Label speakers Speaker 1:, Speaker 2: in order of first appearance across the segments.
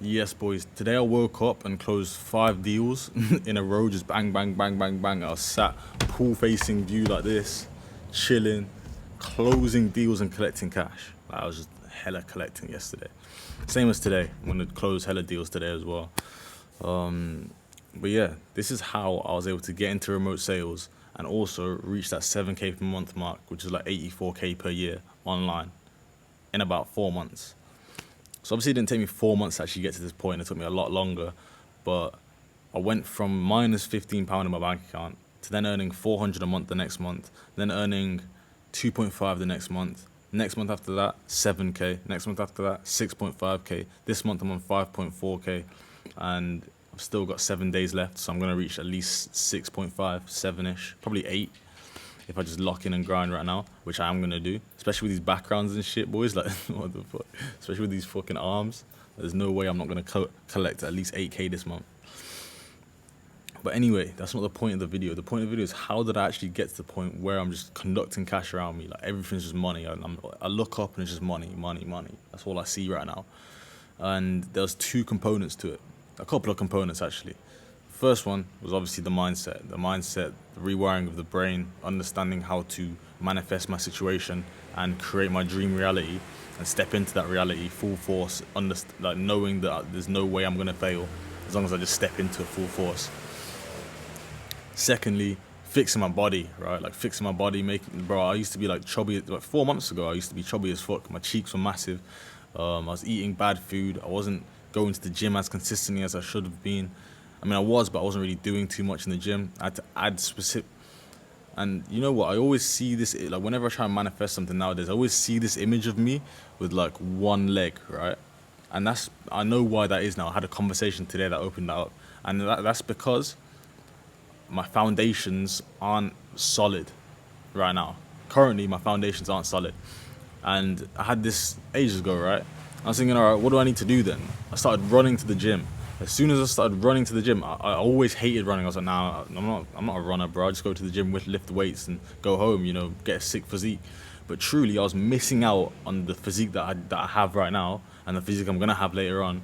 Speaker 1: Yes, boys. Today I woke up and closed 5 deals in a row, just bang, bang, bang, bang, bang. I was sat pool facing view like this, chilling, closing deals and collecting cash. Like, I was just hella collecting yesterday. Same as today. I'm gonna close hella deals today as well. But yeah, this is how I was able to get into remote sales and also reach that 7K per month mark, which is like 84K per year online in about 4 months. So obviously it didn't take me 4 months to actually get to this point. It took me a lot longer, but I went from minus £15 in my bank account to then earning 400 a month the next month, then earning 2.5 the next month. Next month after that, 7K. Next month after that, 6.5K. This month I'm on 5.4K, and I've still got 7 days left, so I'm gonna reach at least 6.5, 7-ish, probably 8 if I just lock in and grind right now, which I am gonna do, especially with these backgrounds and shit, boys. Like, what the fuck? Especially with these fucking arms. There's no way I'm not gonna collect at least 8K this month. But anyway, that's not the point of the video. The point of the video is how did I actually get to the point where I'm just conducting cash around me? Like, everything's just money. I look up and it's just money, money, money. That's all I see right now. And there's two components to it. A couple of components, actually. First one was obviously the rewiring of the brain, understanding how to manifest my situation and create my dream reality and step into that reality full force, like knowing that there's no way I'm gonna fail as long as I just step into it full force. Secondly, fixing my body, right? Like fixing my body, I used to be like chubby, like 4 months ago, I used to be chubby as fuck. My cheeks were massive. I was eating bad food. I wasn't going to the gym as consistently as I should have been. I mean, I was, but I wasn't really doing too much in the gym. I had to add specific. And you know what? I always see this, like, whenever I try and manifest something nowadays, I always see this image of me with like one leg, right? And I know why that is now. I had a conversation today that opened that up. And that's because my foundations aren't solid right now. Currently, my foundations aren't solid. And I had this ages ago, right? I was thinking, all right, what do I need to do then? I started running to the gym. As soon as I started running to the gym, I always hated running. I was like, nah, I'm not a runner, bro. I just go to the gym, lift weights, and go home, get a sick physique. But truly, I was missing out on the physique that I have right now and the physique I'm gonna have later on,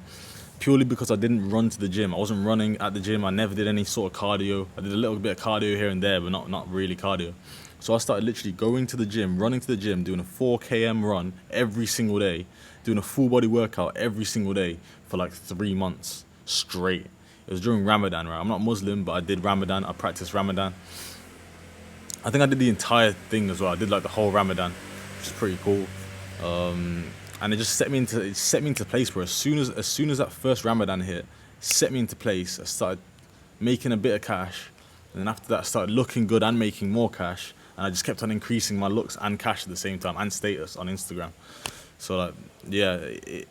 Speaker 1: purely because I didn't run to the gym. I wasn't running at the gym. I never did any sort of cardio. I did a little bit of cardio here and there, but not really cardio. So I started literally going to the gym, running to the gym, doing a 4 km run every single day, doing a full body workout every single day for like 3 months straight. It was during Ramadan, right? I'm not Muslim, but I did Ramadan. I practiced Ramadan. I think I did the entire thing as well. I did like the whole Ramadan, which is pretty cool. And it just set me into place where as soon as that first Ramadan hit, set me into place. I started making a bit of cash, and then after that I started looking good and making more cash, and I just kept on increasing my looks and cash at the same time, and status on Instagram. So like, yeah,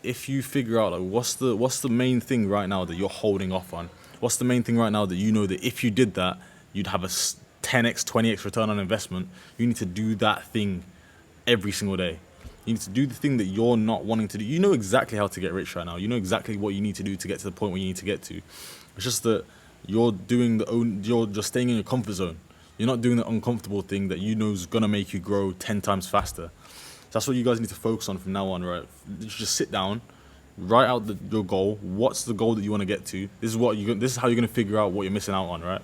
Speaker 1: if you figure out like what's the main thing right now that you're holding off on, what's the main thing right now that you know that if you did that, you'd have a 10x, 20x return on investment. You need to do that thing every single day. You need to do the thing that you're not wanting to do. You know exactly how to get rich right now. You know exactly what you need to do to get to the point where you need to get to. It's just that you're just staying in your comfort zone. You're not doing the uncomfortable thing that you know is gonna make you grow 10 times faster. So that's what you guys need to focus on from now on, right? Just sit down, write out your goal. What's the goal that you want to get to? This is how you're gonna figure out what you're missing out on, right?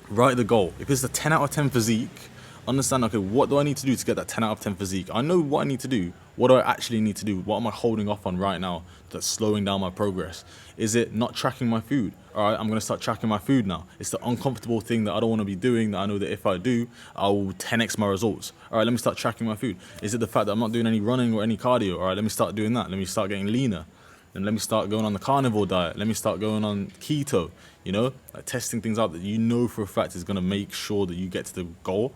Speaker 1: Write the goal. If it's a 10 out of 10 physique, understand, okay, what do I need to do to get that 10 out of 10 physique? I know what I need to do. What do I actually need to do? What am I holding off on right now that's slowing down my progress? Is it not tracking my food? All right, I'm going to start tracking my food now. It's the uncomfortable thing that I don't want to be doing that I know that if I do, I will 10x my results. All right, let me start tracking my food. Is it the fact that I'm not doing any running or any cardio? All right, let me start doing that. Let me start getting leaner. And let me start going on the carnivore diet. Let me start going on keto, like testing things out that you know for a fact is going to make sure that you get to the goal.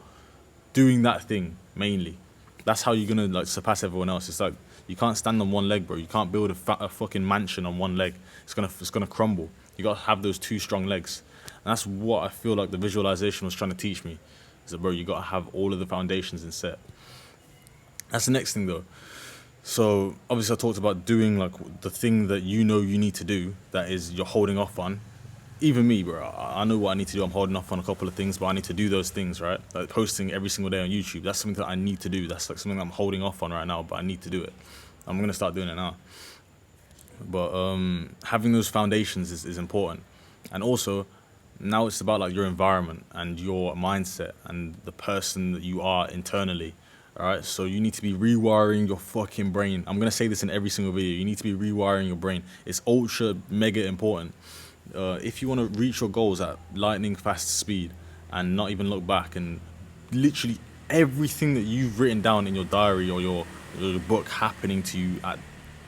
Speaker 1: Doing that thing mainly. That's how you're gonna like surpass everyone else. It's like you can't stand on one leg, bro. You can't build a fucking mansion on one leg. It's gonna crumble. You gotta have those two strong legs, and that's what I feel like the visualization was trying to teach me. Is that, bro, you gotta have all of the foundations in set. That's the next thing though. So obviously I talked about doing like the thing that you know you need to do. That is you're holding off on. Even me, bro, I know what I need to do. I'm holding off on a couple of things, but I need to do those things, right? Like posting every single day on YouTube. That's something that I need to do. That's like something that I'm holding off on right now, but I need to do it. I'm going to start doing it now. But having those foundations is important. And also, now it's about like your environment and your mindset and the person that you are internally. All right, so you need to be rewiring your fucking brain. I'm gonna say this in every single video. You need to be rewiring your brain. It's ultra mega important. If you want to reach your goals at lightning fast speed and not even look back, and literally everything that you've written down in your diary or your book happening to you at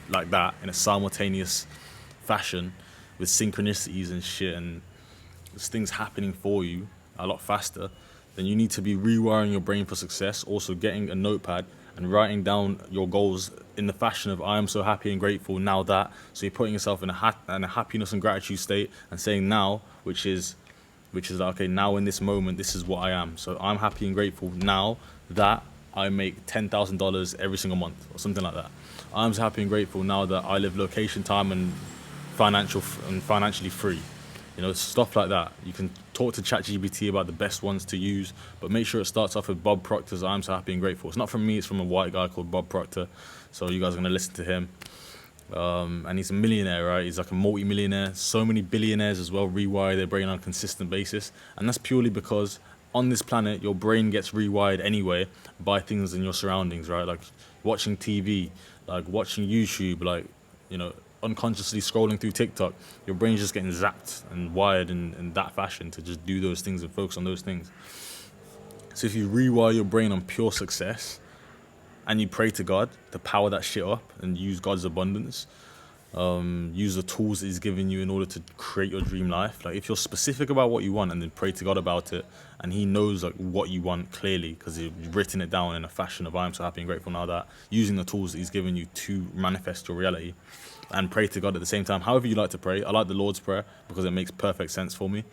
Speaker 1: like that in a simultaneous fashion with synchronicities and shit, and there's things happening for you a lot faster, then you need to be rewiring your brain for success. Also getting a notepad and writing down your goals in the fashion of I am so happy and grateful now that. So you're putting yourself in a happiness and gratitude state and saying now, which is like, okay, now in this moment, this is what I am. So I'm happy and grateful now that I make $10,000 every single month or something like that. I'm so happy and grateful now that I live location, time, and financially free. You know, stuff like that. You can talk to ChatGPT about the best ones to use, but make sure it starts off with Bob Proctor's I'm so happy and grateful. It's not from me, it's from a white guy called Bob Proctor. So you guys are going to listen to him. And he's a millionaire, right? He's like a multi-millionaire. So many billionaires as well rewire their brain on a consistent basis. And that's purely because on this planet, your brain gets rewired anyway by things in your surroundings, right? Like watching TV, like watching YouTube, like, you know, unconsciously scrolling through TikTok. Your brain's just getting zapped and wired in that fashion to just do those things and focus on those things. So if you rewire your brain on pure success, and you pray to God to power that shit up and use God's abundance, use the tools that He's given you in order to create your dream life. Like if you're specific about what you want and then pray to God about it, and He knows like what you want clearly because you've written it down in a fashion of I am so happy and grateful now that, using the tools that He's given you to manifest your reality, and pray to God at the same time. However you like to pray. I like the Lord's Prayer because it makes perfect sense for me.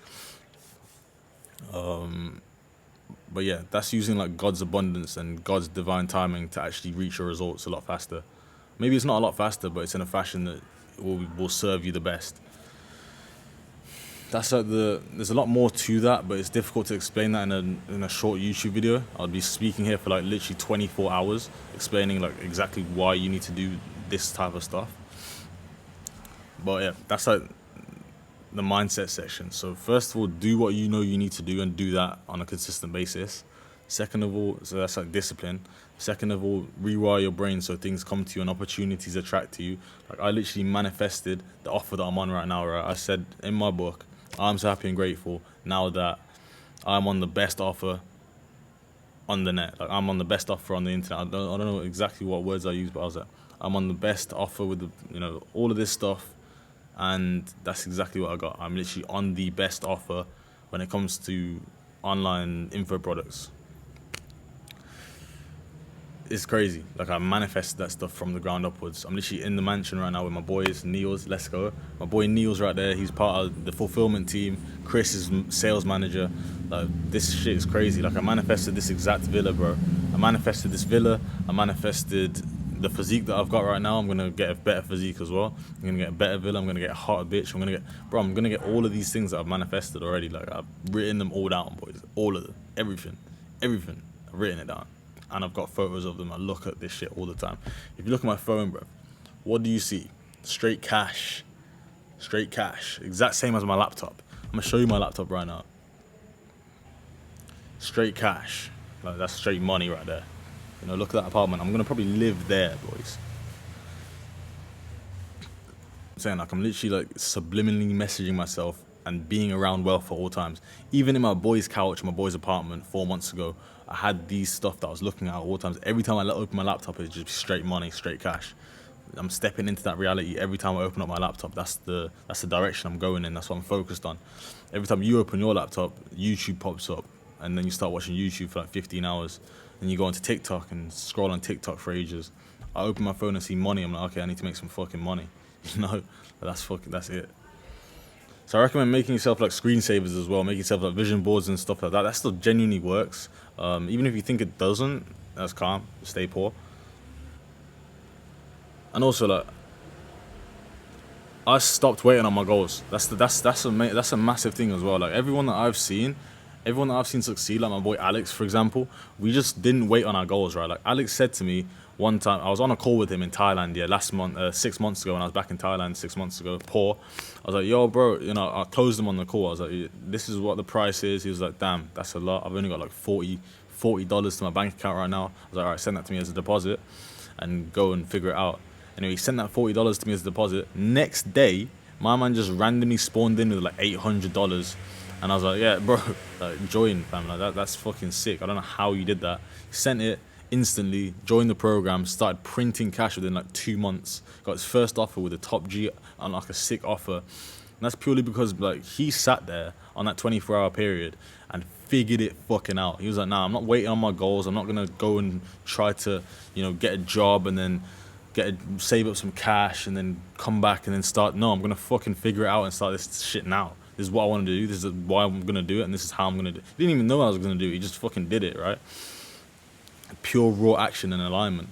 Speaker 1: But yeah, that's using like God's abundance and God's divine timing to actually reach your results a lot faster. Maybe it's not a lot faster, but it's in a fashion that will serve you the best. That's like there's a lot more to that, but it's difficult to explain that in a short YouTube video. I'll be speaking here for like literally 24 hours, explaining like exactly why you need to do this type of stuff. But yeah, that's like the mindset section. So first of all, do what you know you need to do and do that on a consistent basis. Second of all, so that's like discipline. Second of all, rewire your brain so things come to you and opportunities attract to you. Like I literally manifested the offer that I'm on right now, right? I said in my book, I'm so happy and grateful now that I'm on the best offer on the net. Like I'm on the best offer on the internet. I don't know exactly what words I use, but I was like, I'm on the best offer with the, you know, all of this stuff. And that's exactly what I got. I'm literally on the best offer when it comes to online info products. It's crazy. Like I manifested that stuff from the ground upwards. I'm literally in the mansion right now with my boys, Niels, let's go. My boy Niels right there, he's part of the fulfillment team. Chris is sales manager. Like this shit is crazy. Like I manifested this exact villa, bro. I manifested this villa. I manifested the physique that I've got right now. I'm gonna get a better physique as well. I'm gonna get a better villa. I'm gonna get a hotter bitch. I'm gonna get all of these things that I've manifested already. Like I've written them all down, boys. All of them, everything. I've written it down, and I've got photos of them. I look at this shit all the time. If you look at my phone, bro, what do you see? Straight cash, exact same as my laptop. I'm gonna show you my laptop right now. Straight cash, like that's straight money right there. You know, look at that apartment. I'm gonna probably live there, boys. I'm saying like I'm literally like subliminally messaging myself and being around wealth at all times. Even in my boy's couch, my boy's apartment 4 months ago, I had these stuff that I was looking at all times. Every time I open my laptop, it's just straight money, straight cash. I'm stepping into that reality every time I open up my laptop. That's the direction I'm going in. That's what I'm focused on. Every time you open your laptop, YouTube pops up, and then you start watching YouTube for like 15 hours. And you go onto TikTok and scroll on TikTok for ages. I open my phone and see money. I'm like, okay, I need to make some fucking money. You know, that's it. So I recommend making yourself like screensavers as well. Make yourself like vision boards and stuff like that. That stuff genuinely works. Even if you think it doesn't, that's calm. Stay poor. And also like, I stopped waiting on my goals. That's a massive thing as well. Like everyone that I've seen everyone that I've seen succeed, like my boy Alex, for example, we just didn't wait on our goals, right? Like Alex said to me one time, I was on a call with him in Thailand, yeah, last month, 6 months ago, when I was back in Thailand 6 months ago, poor. I was like, yo, bro, I closed him on the call. I was like, this is what the price is. He was like, damn, that's a lot. I've only got like $40 to my bank account right now. I was like, all right, send that to me as a deposit and go and figure it out. Anyway, he sent that $40 to me as a deposit. Next day, my man just randomly spawned in with like $800. And I was like, yeah, bro, like, join, fam. Like, that's fucking sick. I don't know how you did that. He sent it instantly, joined the program, started printing cash within like 2 months. Got his first offer with a top G on like a sick offer. And that's purely because like he sat there on that 24-hour period and figured it fucking out. He was like, nah, I'm not waiting on my goals. I'm not going to go and try to, get a job and then save up some cash and then come back and then start. No, I'm going to fucking figure it out and start this shit now. This is what I want to do. This is why I'm going to do it. And this is how I'm going to do it. He didn't even know I was going to do it. He just fucking did it, right? Pure raw action and alignment.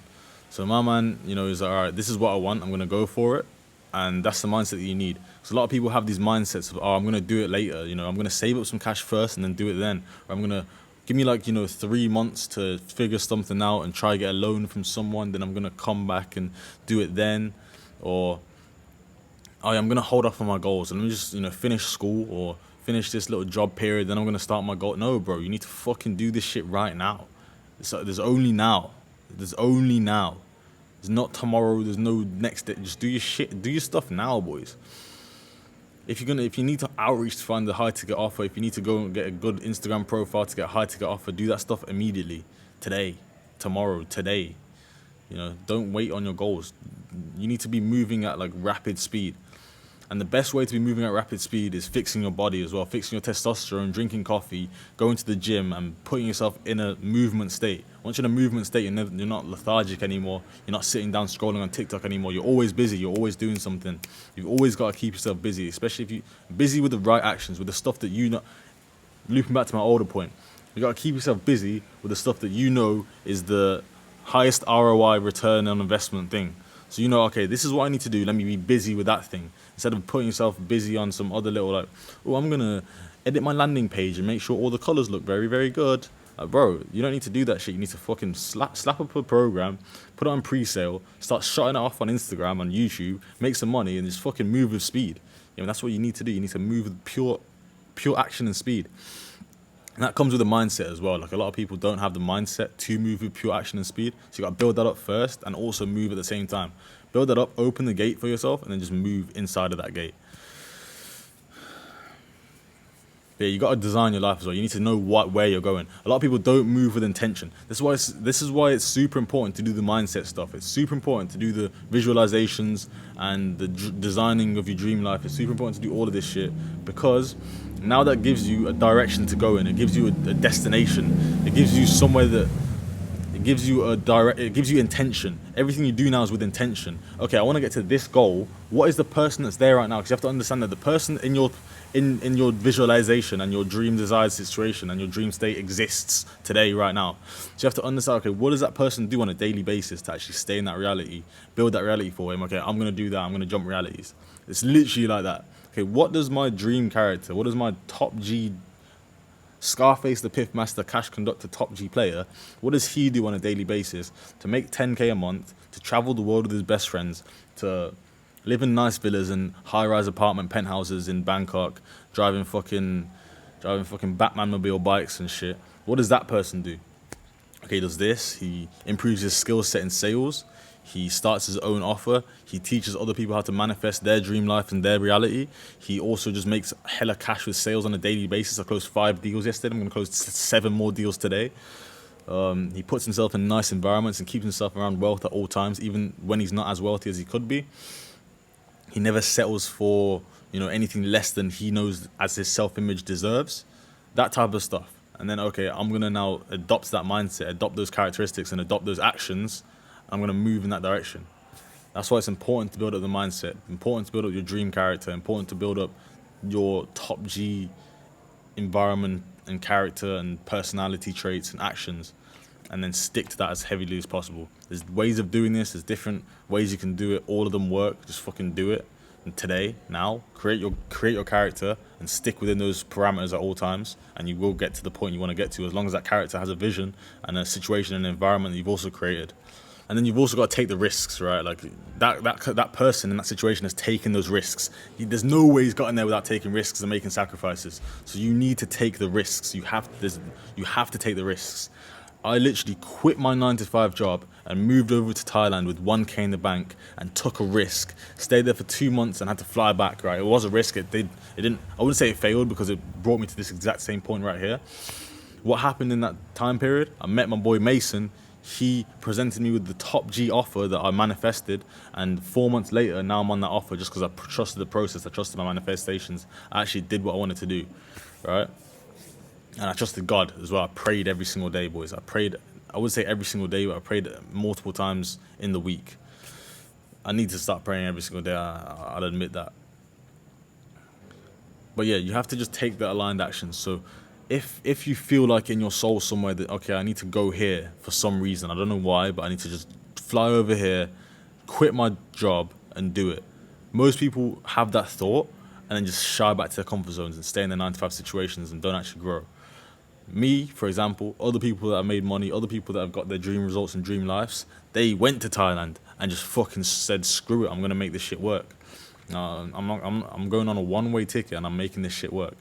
Speaker 1: So my man, he's like, all right, this is what I want. I'm going to go for it. And that's the mindset that you need. So a lot of people have these mindsets of, I'm going to do it later. I'm going to save up some cash first and then do it then. Or I'm going to give me 3 months to figure something out and try to get a loan from someone. Then I'm going to come back and do it then. Or I'm going to hold off on my goals and let me just, finish school or finish this little job period. Then I'm going to start my goal. No, bro, you need to fucking do this shit right now. There's only now. There's only now. There's not tomorrow. There's no next day. Just do your shit. Do your stuff now, boys. If you need to outreach to find the high ticket offer, if you need to go and get a good Instagram profile to get a high ticket offer, do that stuff immediately. Today, tomorrow, today. Don't wait on your goals. You need to be moving at rapid speed. And the best way to be moving at rapid speed is fixing your body as well, fixing your testosterone, drinking coffee, going to the gym and putting yourself in a movement state. Once you're in a movement state, you're not lethargic anymore. You're not sitting down scrolling on TikTok anymore. You're always busy. You're always doing something. You've always got to keep yourself busy, especially if you're busy with the right actions, with the stuff that looping back to my older point, you got to keep yourself busy with the stuff that is the highest ROI return on investment thing. So okay, this is what I need to do. Let me be busy with that thing. Instead of putting yourself busy on some other little I'm going to edit my landing page and make sure all the colors look very, very good. Bro, you don't need to do that shit. You need to fucking slap up a program, put it on pre-sale, start shutting it off on Instagram, on YouTube, make some money, and just fucking move with speed. That's what you need to do. You need to move with pure action and speed. And that comes with a mindset as well. A lot of people don't have the mindset to move with pure action and speed. So you got to build that up first and also move at the same time. Build that up, open the gate for yourself, and then just move inside of that gate. Yeah, you got to design your life as well. You need to know where you're going. A lot of people don't move with intention. This is why it's super important to do the mindset stuff. It's super important to do the visualizations and the designing of your dream life. It's super important to do all of this shit because now that gives you a direction to go in. It gives you a destination. It gives you somewhere that it gives you intention. Everything you do now is with intention. Okay, I want to get to this goal. What is the person that's there right now? Because you have to understand that the person in your visualization and your dream desired situation and your dream state exists today, right now. So you have to understand, okay, what does that person do on a daily basis to actually stay in that reality, build that reality for him? Okay, I'm going to do that. I'm going to jump realities. It's literally like that. Okay, what does my dream character, what does my top G Scarface the Piff Master Cash Conductor top G player, what does he do on a daily basis to make 10k a month, to travel the world with his best friends, to live in nice villas and high-rise apartment penthouses in Bangkok, driving fucking Batman-mobile bikes and shit? What does that person do? Okay, he does this. He improves his skill set in sales. He starts his own offer. He teaches other people how to manifest their dream life and their reality. He also just makes hella cash with sales on a daily basis. I closed 5 deals yesterday. I'm going to close 7 more deals today. He puts himself in nice environments and keeps himself around wealth at all times, even when he's not as wealthy as he could be. He never settles for anything less than he knows as his self-image deserves. That type of stuff. And then, okay, I'm going to now adopt that mindset, adopt those characteristics and adopt those actions. I'm going to move in that direction. That's why it's important to build up the mindset, important to build up your dream character, important to build up your top G environment and character and personality traits and actions, and then stick to that as heavily as possible. There's ways of doing this. There's different ways you can do it. All of them work. Just fucking do it. today, now, create your character and stick within those parameters at all times, and you will get to the point you want to get to, as long as that character has a vision and a situation and an environment that you've also created. And then you've also got to take the risks, right? Like that person in that situation has taken those risks. There's no way he's gotten there without taking risks and making sacrifices. So you need to take the risks. You have to take the risks. I literally quit my 9 to 5 job and moved over to Thailand with 1K in the bank and took a risk. Stayed there for 2 months and had to fly back, right? It was a risk. It didn't, I wouldn't say it failed, because it brought me to this exact same point right here. What happened in that time period? I met my boy Mason. He presented me with the top G offer that I manifested, and 4 months later, now I'm on that offer just because I trusted the process, I trusted my manifestations. I actually did what I wanted to do, right? And I trusted God as well. I prayed every single day, boys. I would say every single day, but I prayed multiple times in the week. I need to start praying every single day, I'll admit that. But yeah, you have to just take the aligned action. So if you feel like in your soul somewhere that, okay, I need to go here for some reason, I don't know why, but I need to just fly over here, quit my job and do it. Most people have that thought and then just shy back to their comfort zones and stay in their 9 to 5 situations and don't actually grow. Me, for example, other people that have made money, other people that have got their dream results and dream lives, they went to Thailand and just fucking said, screw it, I'm gonna make this shit work. I'm going on a one-way ticket and I'm making this shit work.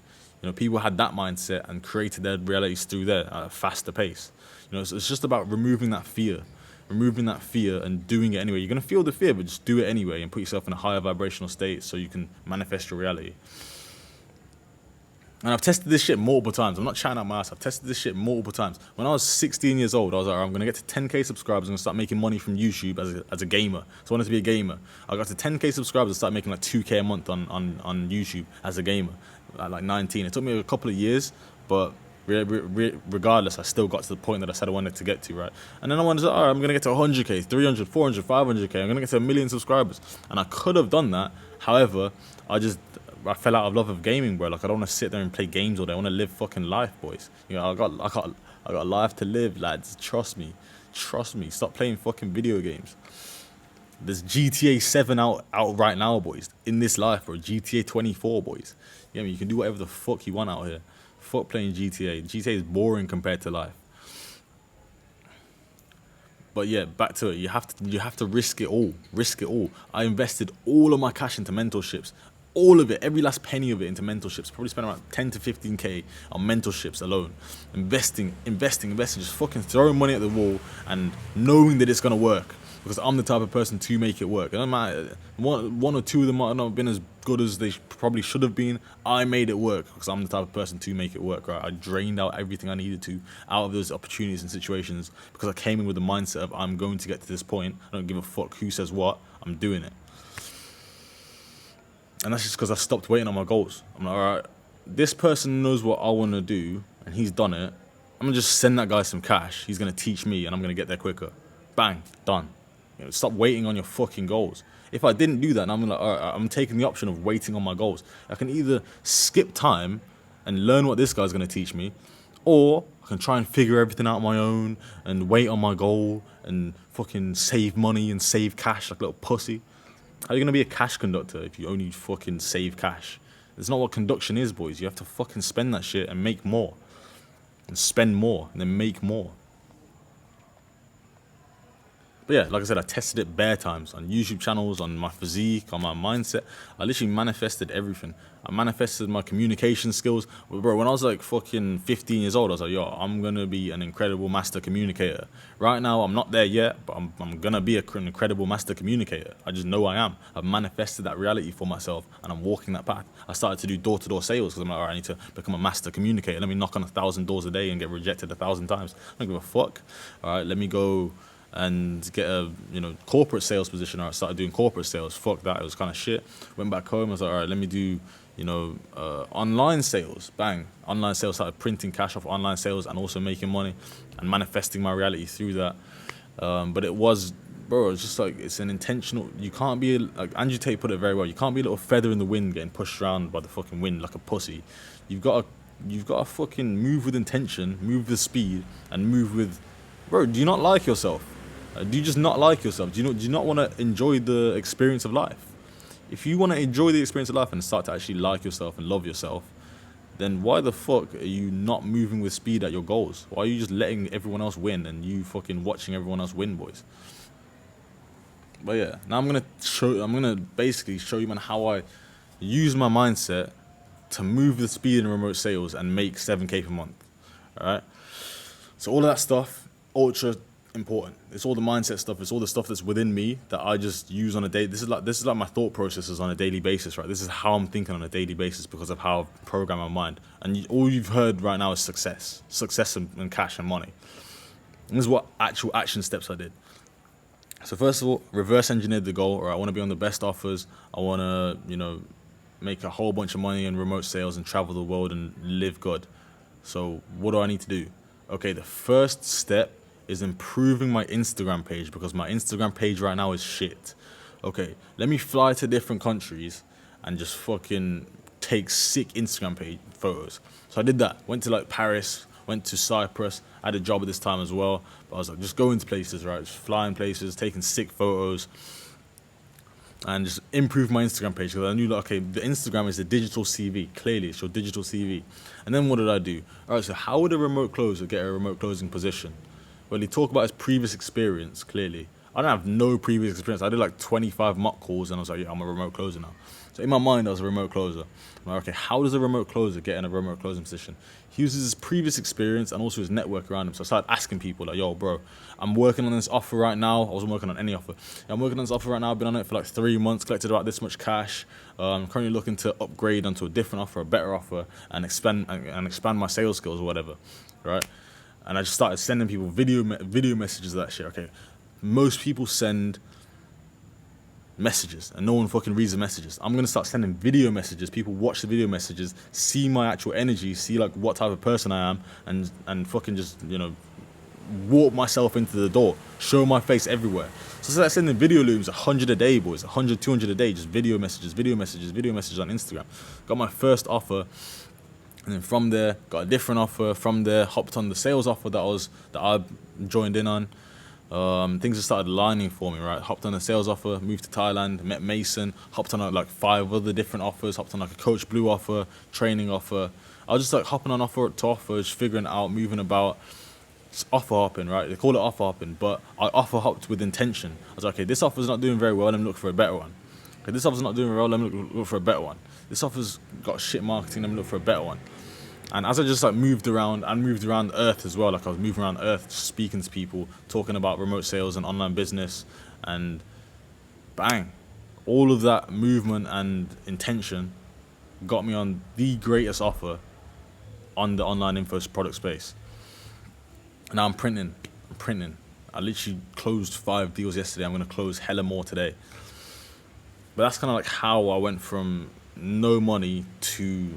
Speaker 1: People had that mindset and created their realities through there at a faster pace. So it's just about removing that fear and doing it anyway. You're gonna feel the fear, but just do it anyway and put yourself in a higher vibrational state so you can manifest your reality. And I've tested this shit multiple times. I'm not chatting out my ass. I've tested this shit multiple times. When I was 16 years old, I was like, I'm going to get to 10K subscribers. I'm going to start making money from YouTube as a gamer. So I wanted to be a gamer. I got to 10K subscribers and started making like 2K a month on YouTube as a gamer at like 19. It took me a couple of years, but regardless, I still got to the point that I said I wanted to get to, right? And then I wanted to, all right, I'm going to get to 100K, 300, 400, 500K. I'm going to get to 1 million subscribers. And I could have done that. However, I fell out of love of gaming, bro. Like, I don't want to sit there and play games all day. I want to live fucking life, boys. I got a life to live, lads. Trust me. Stop playing fucking video games. There's GTA 7 out right now, boys. In this life, bro. GTA 24, boys. You can do whatever the fuck you want out here. Fuck playing GTA. GTA is boring compared to life. But yeah, back to it. You have to risk it all. I invested all of my cash into mentorships. All of it, every last penny of it into mentorships. Probably spent around 10 to 15K on mentorships alone. Investing, just fucking throwing money at the wall and knowing that it's gonna work. Because I'm the type of person to make it work. It doesn't matter, one or two of them might not have been as good as they probably should have been. I made it work because I'm the type of person to make it work, right? I drained out everything I needed to out of those opportunities and situations because I came in with the mindset of I'm going to get to this point. I don't give a fuck who says what, I'm doing it. And that's just because I stopped waiting on my goals. I'm like, all right, this person knows what I want to do, and he's done it. I'm going to just send that guy some cash. He's going to teach me, and I'm going to get there quicker. Bang, done. Stop waiting on your fucking goals. If I didn't do that, and I'm like, all right, I'm taking the option of waiting on my goals. I can either skip time and learn what this guy's going to teach me, or I can try and figure everything out on my own and wait on my goal and fucking save money and save cash like a little pussy. How are you going to be a cash conductor if you only fucking save cash? That's not what conduction is, boys. You have to fucking spend that shit and make more. And spend more and then make more. But yeah, like I said, I tested it bare times on YouTube channels, on my physique, on my mindset. I literally manifested everything. I manifested my communication skills. Bro, when I was like fucking 15 years old, I was like, yo, I'm going to be an incredible master communicator. Right now, I'm not there yet, but I'm going to be an incredible master communicator. I just know I am. I've manifested that reality for myself, and I'm walking that path. I started to do door-to-door sales because I'm like, all right, I need to become a master communicator. Let me knock on 1,000 doors a day and get rejected 1,000 times. I don't give a fuck. All right, let me go and get a corporate sales position. Or I started doing corporate sales. Fuck that, it was kind of shit. Went back home, I was like, all right, let me do online sales. Bang, online sales. Started printing cash off online sales and also making money and manifesting my reality through that. But it was, bro, it's just like, it's an intentional, you can't be, like Andrew Tate put it very well, you can't be a little feather in the wind getting pushed around by the fucking wind like a pussy. You've got to fucking move with intention, move with speed, and move with, bro, do you not like yourself? Do you just not like yourself? Do you not want to enjoy the experience of life? if you want to enjoy the experience of life and start to actually like yourself and love yourself, then why the fuck are you not moving with speed at your goals? Why are you just letting everyone else win and you fucking watching everyone else win, boys? But yeah, now I'm gonna basically show you, man, how I use my mindset to move the speed in remote sales and make 7K per month. Alright? So all of that stuff, ultra important. It's all the mindset stuff, it's all the stuff that's within me that I just use on a day. This is like my thought processes on a daily basis, right? This is how I'm thinking on a daily basis because of how I've programmed my mind. And all you've heard right now is success. Success and cash and money. And this is what actual action steps I did. So first of all, reverse engineered the goal. Right? I want to be on the best offers. I want to, make a whole bunch of money in remote sales and travel the world and live good. So what do I need to do? Okay, the first step is improving my Instagram page because my Instagram page right now is shit. Okay, let me fly to different countries and just fucking take sick Instagram page photos. So I did that. Went to like Paris, went to Cyprus. I had a job at this time as well. But I was like, just going to places, right? Just flying places, taking sick photos, and just improve my Instagram page because I knew, like, okay, the Instagram is a digital CV. Clearly, it's your digital CV. And then what did I do? All right, so how would a remote closer get a remote closing position? Well, he talked about his previous experience, clearly. I don't have no previous experience. I did like 25 mock calls and I was like, yeah, I'm a remote closer now. So in my mind, I was a remote closer. I'm like, okay, how does a remote closer get in a remote closing position? He uses his previous experience and also his network around him. So I started asking people like, yo, bro, I'm working on this offer right now. I wasn't working on any offer. I'm working on this offer right now. I've been on it for like 3 months, collected about this much cash. I'm currently looking to upgrade onto a different offer, a better offer, and expand my sales skills or whatever, right? And I just started sending people video messages of that shit. Okay, most people send messages and no one fucking reads the messages. I'm gonna start sending video messages. People watch the video messages, see my actual energy, see like what type of person I am, and fucking just walk myself into the door, show my face everywhere. So I started sending video looms 100 a day, boys, 100, 200 a day, just video messages on Instagram. Got my first offer. And then from there, got a different offer. From there, hopped on the sales offer that I joined in on. Things just started aligning for me, right? Hopped on a sales offer, moved to Thailand, met Mason, hopped on like 5 other different offers, hopped on like a Coach Blue offer, training offer. I was just like hopping on offer to offer, just figuring it out, moving about, just offer hopping, right? They call it offer hopping, but I offer hopped with intention. I was like, okay, this offer's not doing very well, let me look for a better one. Okay, this offer's not doing very well, let me look for a better one. This offer's got shit marketing, let me look for a better one. And as I just like moved around Earth as well, like I was moving around Earth, just speaking to people, talking about remote sales and online business, and bang, all of that movement and intention got me on the greatest offer on the online info product space. Now I'm printing. I literally closed 5 deals yesterday. I'm gonna close hella more today. But that's kind of like how I went from no money to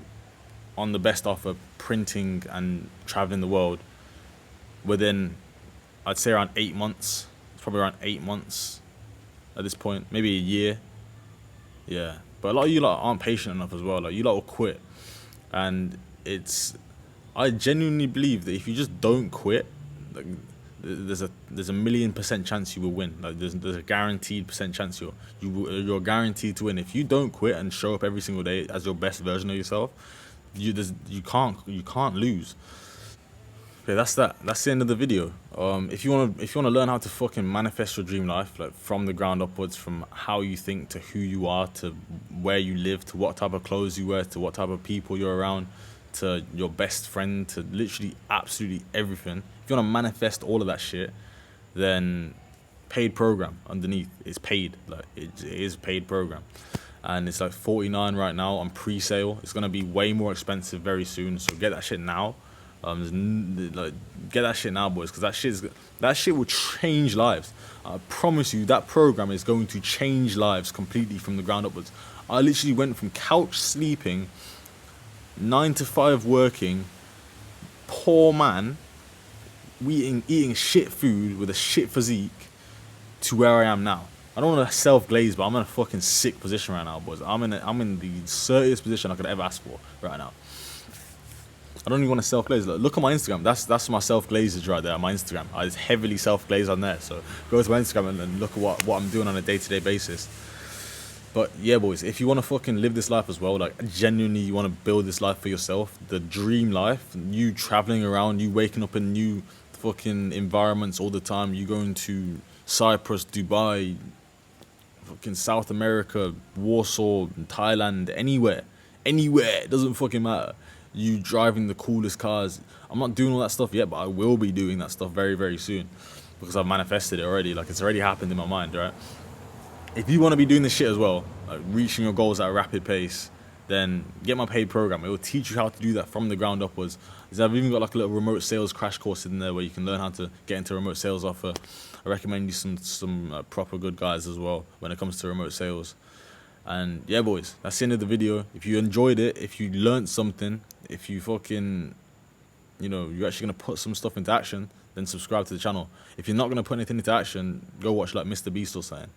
Speaker 1: on the best offer, printing and traveling the world within, I'd say, around 8 months. It's probably around 8 months at this point, maybe a year. Yeah, but a lot of you lot aren't patient enough as well. Like, you lot will quit, and I genuinely believe that if you just don't quit, like, there's a 1,000,000% chance you will win. Like, there's a guaranteed percent chance you're guaranteed to win. If you don't quit and show up every single day as your best version of yourself, you can't lose. Okay, that's the end of the video. If you wanna learn how to fucking manifest your dream life, like from the ground upwards, from how you think to who you are, to where you live, to what type of clothes you wear, to what type of people you're around, to your best friend, to literally absolutely everything. If you wanna manifest all of that shit, then paid program underneath is paid. Like, it is a paid program. And it's like $49 right now on pre-sale. It's gonna be way more expensive very soon, so get that shit now. Get that shit now, boys, because that shit will change lives. I promise you, that program is going to change lives completely from the ground upwards. I literally went from couch sleeping, 9 to 5 working, poor man, eating shit food with a shit physique, to where I am now. I don't want to self-glaze, but I'm in a fucking sick position right now, boys. I'm in the certiest position I could ever ask for right now. I don't even want to self-glaze. Look at my Instagram. That's my self-glazes right there on my Instagram. I just heavily self-glaze on there. So go to my Instagram and look at what I'm doing on a day-to-day basis. But yeah, boys, if you want to fucking live this life as well, like genuinely you want to build this life for yourself, the dream life, you traveling around, you waking up in new fucking environments all the time, you going to Cyprus, Dubai, fucking South America, Warsaw, Thailand, anywhere, it doesn't fucking matter. You driving the coolest cars. I'm not doing all that stuff yet, but I will be doing that stuff very, very soon because I've manifested it already. Like it's already happened in my mind, right? If you want to be doing this shit as well, like reaching your goals at a rapid pace, then get my paid program. It will teach you how to do that from the ground upwards. I've even got like a little remote sales crash course in there where you can learn how to get into remote sales offer. I recommend you some proper good guys as well when it comes to remote sales. And yeah, boys, that's the end of the video. If you enjoyed it, if you learned something, if you fucking, you're actually going to put some stuff into action, then subscribe to the channel. If you're not going to put anything into action, go watch like Mr. Beast or something.